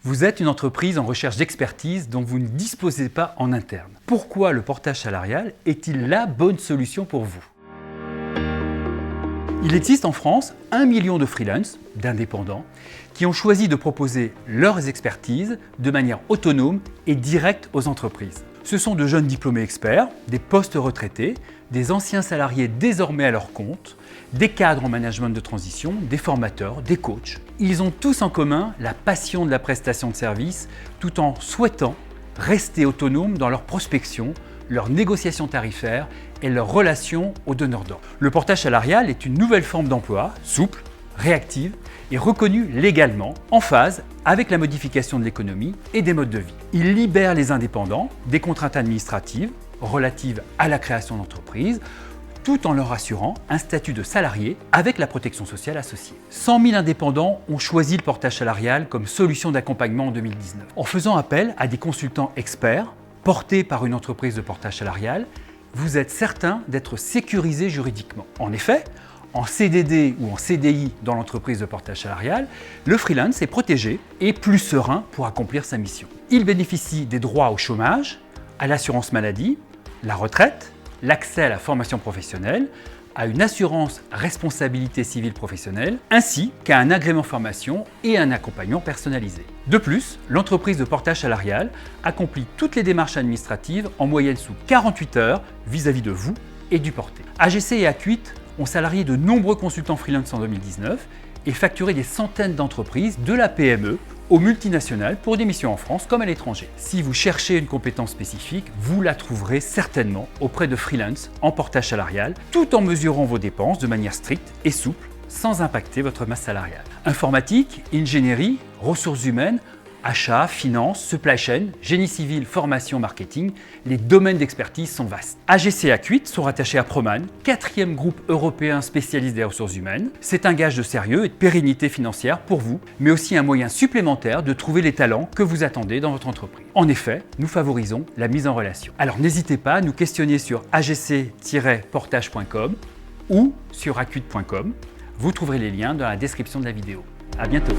Vous êtes une entreprise en recherche d'expertise dont vous ne disposez pas en interne. Pourquoi le portage salarial est-il la bonne solution pour vous? Il existe en France 1 million de freelance, d'indépendants, qui ont choisi de proposer leurs expertises de manière autonome et directe aux entreprises. Ce sont de jeunes diplômés experts, des post-retraités, des anciens salariés désormais à leur compte, des cadres en management de transition, des formateurs, des coachs. Ils ont tous en commun la passion de la prestation de service tout en souhaitant rester autonomes dans leur prospection, leur négociation tarifaire et leur relation aux donneurs d'ordre. Le portage salarial est une nouvelle forme d'emploi, souple, réactive et reconnue légalement, en phase avec la modification de l'économie et des modes de vie. Il libère les indépendants des contraintes administratives relatives à la création d'entreprise, tout en leur assurant un statut de salarié avec la protection sociale associée. 100 000 indépendants ont choisi le portage salarial comme solution d'accompagnement en 2019. En faisant appel à des consultants experts, portés par une entreprise de portage salarial, vous êtes certain d'être sécurisé juridiquement. En effet, en CDD ou en CDI dans l'entreprise de portage salarial, le freelance est protégé et plus serein pour accomplir sa mission. Il bénéficie des droits au chômage, à l'assurance maladie, la retraite, l'accès à la formation professionnelle, à une assurance responsabilité civile professionnelle, ainsi qu'à un agrément formation et un accompagnement personnalisé. De plus, l'entreprise de portage salarial accomplit toutes les démarches administratives en moyenne sous 48 heures vis-à-vis de vous et du porté. AGC et Acuit ont salarié de nombreux consultants freelance en 2019 et facturé des centaines d'entreprises, de la PME aux multinationales pour des missions en France comme à l'étranger. Si vous cherchez une compétence spécifique, vous la trouverez certainement auprès de freelance en portage salarial, tout en mesurant vos dépenses de manière stricte et souple, sans impacter votre masse salariale. Informatique, ingénierie, ressources humaines, achat, finance, supply chain, génie civil, formation, marketing, les domaines d'expertise sont vastes. AGC et Acuit sont rattachés à Proman, 4e groupe européen spécialiste des ressources humaines. C'est un gage de sérieux et de pérennité financière pour vous, mais aussi un moyen supplémentaire de trouver les talents que vous attendez dans votre entreprise. En effet, nous favorisons la mise en relation. Alors n'hésitez pas à nous questionner sur agc-portage.com ou sur acuit.com. Vous trouverez les liens dans la description de la vidéo. À bientôt.